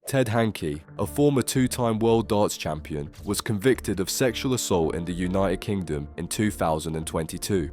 Ted Hanky, a former two-time world darts champion, was convicted of sexual assault in the United Kingdom in 2022.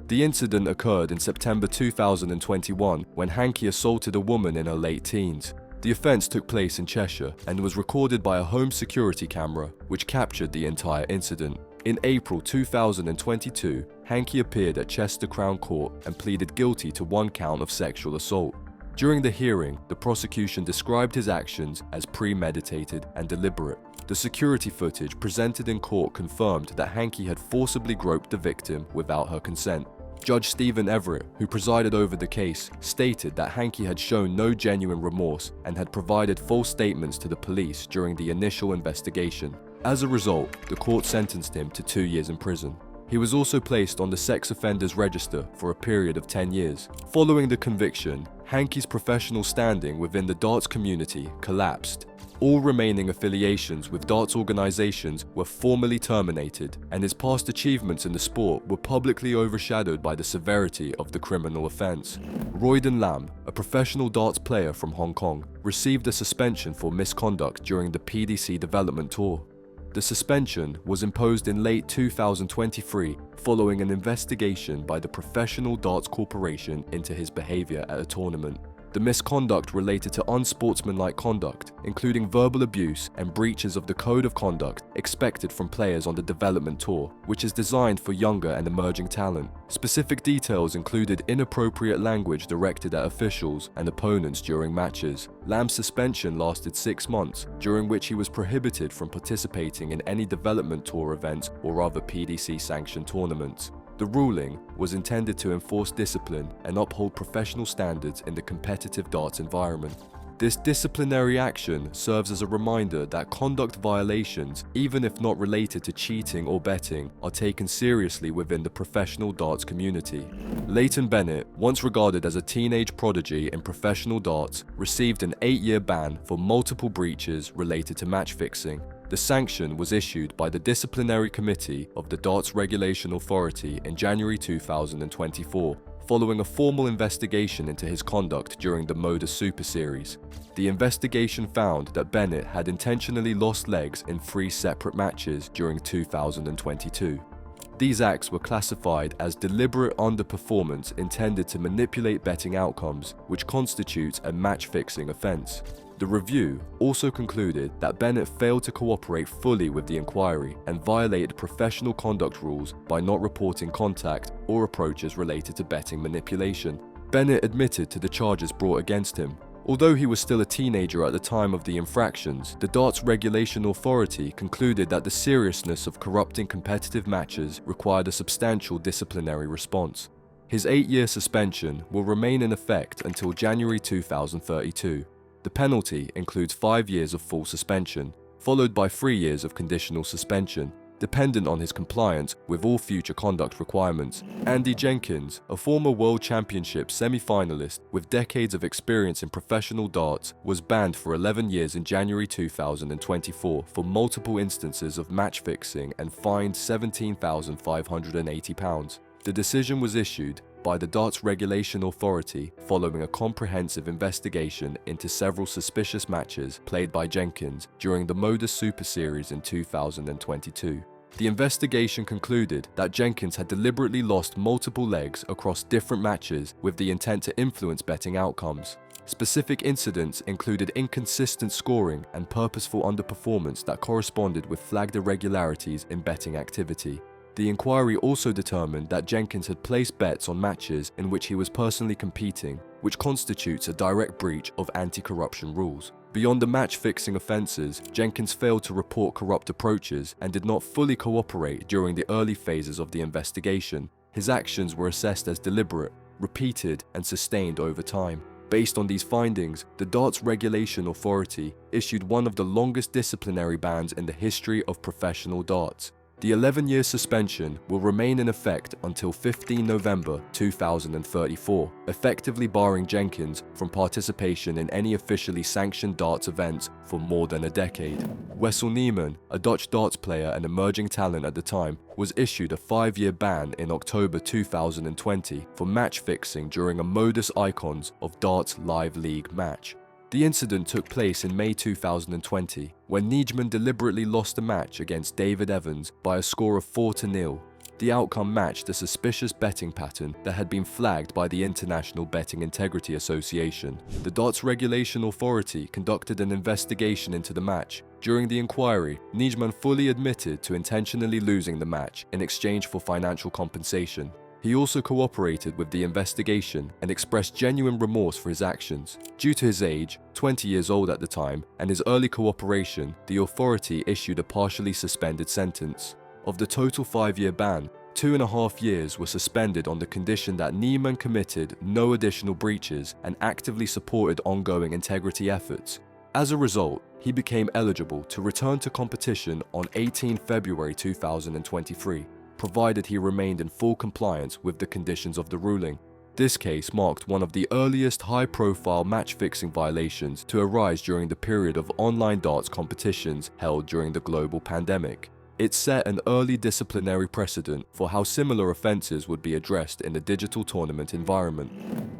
The incident occurred in September 2021 when Hanky assaulted a woman in her late teens. The offence took place in Cheshire and was recorded by a home security camera, which captured the entire incident. In April 2022, Hanky appeared at Chester Crown Court and pleaded guilty to 1 count of sexual assault. During the hearing, the prosecution described his actions as premeditated and deliberate. The security footage presented in court confirmed that Hanky had forcibly groped the victim without her consent. Judge Stephen Everett, who presided over the case, stated that Hanky had shown no genuine remorse and had provided false statements to the police during the initial investigation. As a result, the court sentenced him to 2 years in prison. He was also placed on the sex offenders register for a period of 10 years. Following the conviction, Hanky's professional standing within the darts community collapsed. All remaining affiliations with darts organisations were formally terminated, and his past achievements in the sport were publicly overshadowed by the severity of the criminal offence. Roden Lamb, a professional darts player from Hong Kong, received a suspension for misconduct during the PDC development tour. The suspension was imposed in late 2023 following an investigation by the Professional Darts Corporation into his behaviour at a tournament. The misconduct related to unsportsmanlike conduct, including verbal abuse and breaches of the code of conduct expected from players on the development tour, which is designed for younger and emerging talent. Specific details included inappropriate language directed at officials and opponents during matches. Lamb's suspension lasted 6 months, during which he was prohibited from participating in any development tour events or other PDC-sanctioned tournaments. The ruling was intended to enforce discipline and uphold professional standards in the competitive darts environment. This disciplinary action serves as a reminder that conduct violations, even if not related to cheating or betting, are taken seriously within the professional darts community. Leighton Bennett, once regarded as a teenage prodigy in professional darts, received an 8-year ban for multiple breaches related to match fixing. The sanction was issued by the Disciplinary Committee of the Darts Regulation Authority in January 2024, following a formal investigation into his conduct during the Modus Super Series. The investigation found that Bennett had intentionally lost legs in 3 separate matches during 2022. These acts were classified as deliberate underperformance intended to manipulate betting outcomes, which constitutes a match-fixing offence. The review also concluded that Bennett failed to cooperate fully with the inquiry and violated professional conduct rules by not reporting contact or approaches related to betting manipulation. Bennett admitted to the charges brought against him. Although he was still a teenager at the time of the infractions, the Darts Regulation Authority concluded that the seriousness of corrupting competitive matches required a substantial disciplinary response. His 8-year suspension will remain in effect until January 2032. The penalty includes 5 years of full suspension, followed by 3 years of conditional suspension, dependent on his compliance with all future conduct requirements. Andy Jenkins, a former World Championship semi-finalist with decades of experience in professional darts, was banned for 11 years in January 2024 for multiple instances of match fixing and fined £17,580. The decision was issued by the Darts Regulation Authority following a comprehensive investigation into several suspicious matches played by Jenkins during the Modus Super Series in 2022. The investigation concluded that Jenkins had deliberately lost multiple legs across different matches with the intent to influence betting outcomes. Specific incidents included inconsistent scoring and purposeful underperformance that corresponded with flagged irregularities in betting activity. The inquiry also determined that Jenkins had placed bets on matches in which he was personally competing, which constitutes a direct breach of anti-corruption rules. Beyond the match-fixing offences, Jenkins failed to report corrupt approaches and did not fully cooperate during the early phases of the investigation. His actions were assessed as deliberate, repeated, and sustained over time. Based on these findings, the Darts Regulation Authority issued one of the longest disciplinary bans in the history of professional darts. The 11-year suspension will remain in effect until 15 November 2034, effectively barring Jenkins from participation in any officially sanctioned darts events for more than a decade. Wessel Neman, a Dutch darts player and emerging talent at the time, was issued a 5-year ban in October 2020 for match fixing during a Modus Icons of Darts Live League match. The incident took place in May 2020, when Neman deliberately lost a match against David Evans by a score of 4-0. The outcome matched a suspicious betting pattern that had been flagged by the International Betting Integrity Association. The Darts Regulation Authority conducted an investigation into the match. During the inquiry, Neman fully admitted to intentionally losing the match in exchange for financial compensation. He also cooperated with the investigation and expressed genuine remorse for his actions. Due to his age, 20 years old at the time, and his early cooperation, the authority issued a partially suspended sentence. Of the total 5-year ban, 2.5 years were suspended on the condition that Neman committed no additional breaches and actively supported ongoing integrity efforts. As a result, he became eligible to return to competition on 18 February 2023, provided he remained in full compliance with the conditions of the ruling. This case marked one of the earliest high-profile match-fixing violations to arise during the period of online darts competitions held during the global pandemic. It set an early disciplinary precedent for how similar offences would be addressed in a digital tournament environment.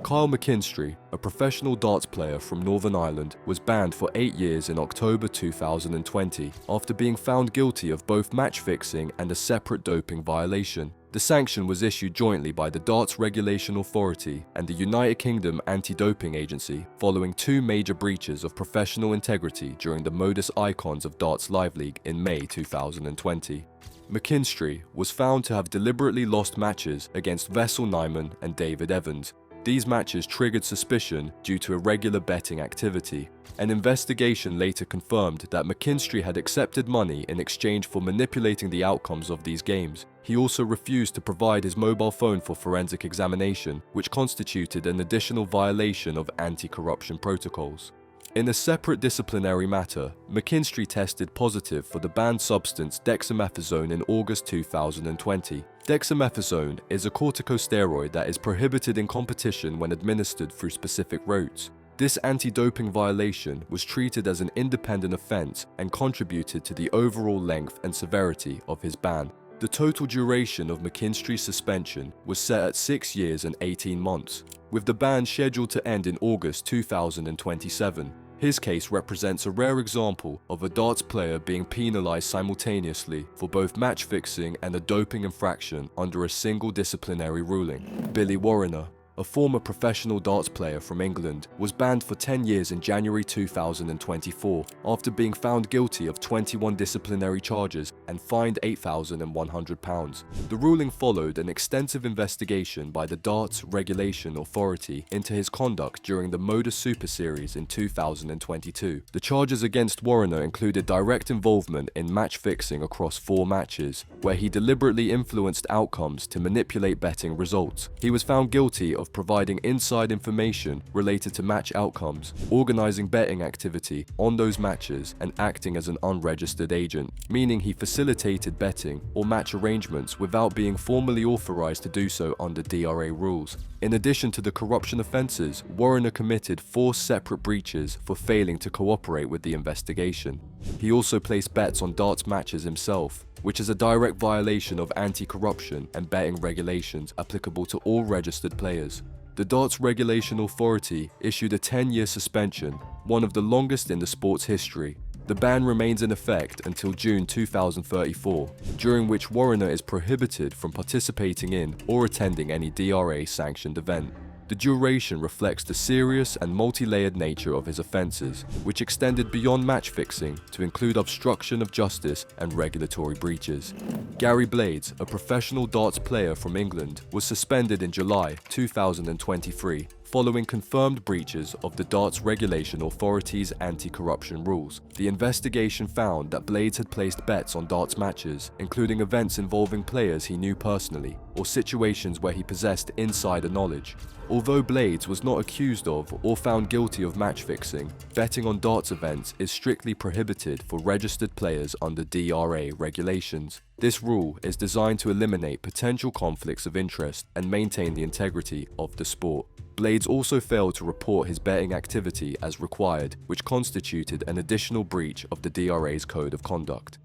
Kyle McKinstry, a professional darts player from Northern Ireland, was banned for 8 years in October 2020 after being found guilty of both match fixing and a separate doping violation. The sanction was issued jointly by the Darts Regulation Authority and the United Kingdom Anti-Doping Agency following 2 major breaches of professional integrity during the Modus Icons of Darts Live League in May 2020. McKinstry was found to have deliberately lost matches against Wessel Neman and David Evans. These matches triggered suspicion due to irregular betting activity. An investigation later confirmed that McKinstry had accepted money in exchange for manipulating the outcomes of these games. He also refused to provide his mobile phone for forensic examination, which constituted an additional violation of anti-corruption protocols. In a separate disciplinary matter, McKinstry tested positive for the banned substance dexamethasone in August 2020. Dexamethasone is a corticosteroid that is prohibited in competition when administered through specific routes. This anti-doping violation was treated as an independent offence and contributed to the overall length and severity of his ban. The total duration of McKinstry's suspension was set at 6 years and 18 months, with the ban scheduled to end in August 2027. His case represents a rare example of a darts player being penalised simultaneously for both match fixing and a doping infraction under a single disciplinary ruling. Billy Warriner, a former professional darts player from England, was banned for 10 years in January 2024 after being found guilty of 21 disciplinary charges and fined £8,100. The ruling followed an extensive investigation by the Darts Regulation Authority into his conduct during the Modus Super Series in 2022. The charges against Warriner included direct involvement in match fixing across 4 matches, where he deliberately influenced outcomes to manipulate betting results. He was found guilty of providing inside information related to match outcomes, organizing betting activity on those matches, and acting as an unregistered agent, meaning he facilitated betting or match arrangements without being formally authorized to do so under DRA rules. In addition to the corruption offenses, Warriner committed 4 separate breaches for failing to cooperate with the investigation. He also placed bets on darts matches himself, which is a direct violation of anti-corruption and betting regulations applicable to all registered players. The Darts Regulation Authority issued a 10-year suspension, one of the longest in the sport's history. The ban remains in effect until June 2034, during which Warriner is prohibited from participating in or attending any DRA-sanctioned event. The duration reflects the serious and multi-layered nature of his offences, which extended beyond match fixing to include obstruction of justice and regulatory breaches. Gary Blades, a professional darts player from England, was suspended in July 2023 following confirmed breaches of the Darts Regulation Authority's anti-corruption rules. The investigation found that Blades had placed bets on darts matches, including events involving players he knew personally, or situations where he possessed insider knowledge. Although Blades was not accused of or found guilty of match fixing, betting on darts events is strictly prohibited for registered players under DRA regulations. This rule is designed to eliminate potential conflicts of interest and maintain the integrity of the sport. Blades also failed to report his betting activity as required, which constituted an additional breach of the DRA's Code of Conduct.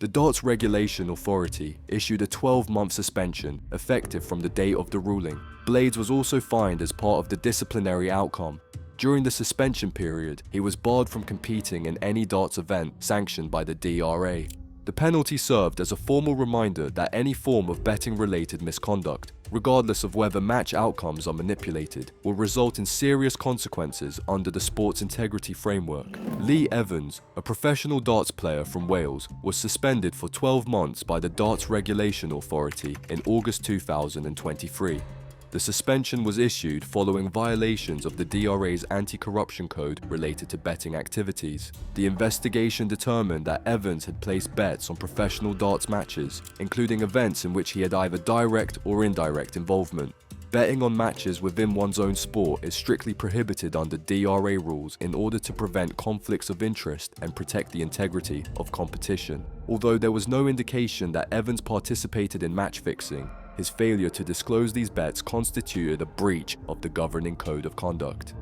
The Darts Regulation Authority issued a 12-month suspension effective from the date of the ruling. Blades was also fined as part of the disciplinary outcome. During the suspension period, he was barred from competing in any darts event sanctioned by the DRA. The penalty served as a formal reminder that any form of betting-related misconduct, regardless of whether match outcomes are manipulated, will result in serious consequences under the sports integrity framework. Lee Evans, a professional darts player from Wales, was suspended for 12 months by the Darts Regulation Authority in August 2023. The suspension was issued following violations of the DRA's anti-corruption code related to betting activities. The investigation determined that Evans had placed bets on professional darts matches, including events in which he had either direct or indirect involvement. Betting on matches within one's own sport is strictly prohibited under DRA rules in order to prevent conflicts of interest and protect the integrity of competition. Although there was no indication that Evans participated in match fixing, his failure to disclose these bets constituted a breach of the governing code of conduct.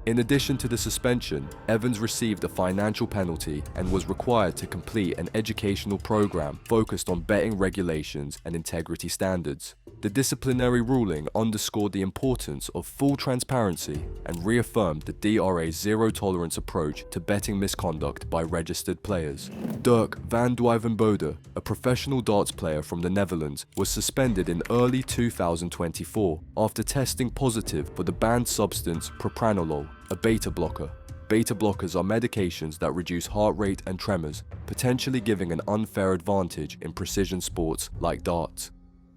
In addition to the suspension, Evans received a financial penalty and was required to complete an educational program focused on betting regulations and integrity standards. The disciplinary ruling underscored the importance of full transparency and reaffirmed the DRA's zero-tolerance approach to betting misconduct by registered players. Durk Van de Beek, a professional darts player from the Netherlands, was suspended in early 2024 after testing positive for the banned substance propranolol, a beta blocker. Beta blockers are medications that reduce heart rate and tremors, potentially giving an unfair advantage in precision sports like darts.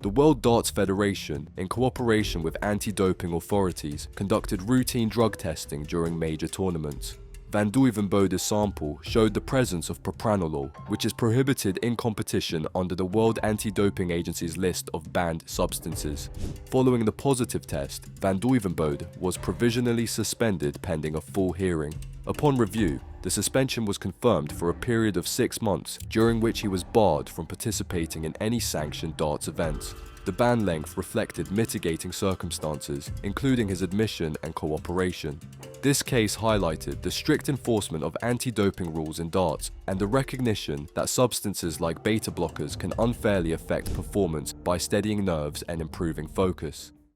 The World Darts Federation, in cooperation with anti-doping authorities, conducted routine drug testing during major tournaments. Van de Beek's sample showed the presence of propranolol, which is prohibited in competition under the World Anti-Doping Agency's list of banned substances. Following the positive test, Van de Beek was provisionally suspended pending a full hearing. Upon review, the suspension was confirmed for a period of 6 months, during which he was barred from participating in any sanctioned darts events. The ban length reflected mitigating circumstances, including his admission and cooperation. This case highlighted the strict enforcement of anti-doping rules in darts and the recognition that substances like beta blockers can unfairly affect performance by steadying nerves and improving focus.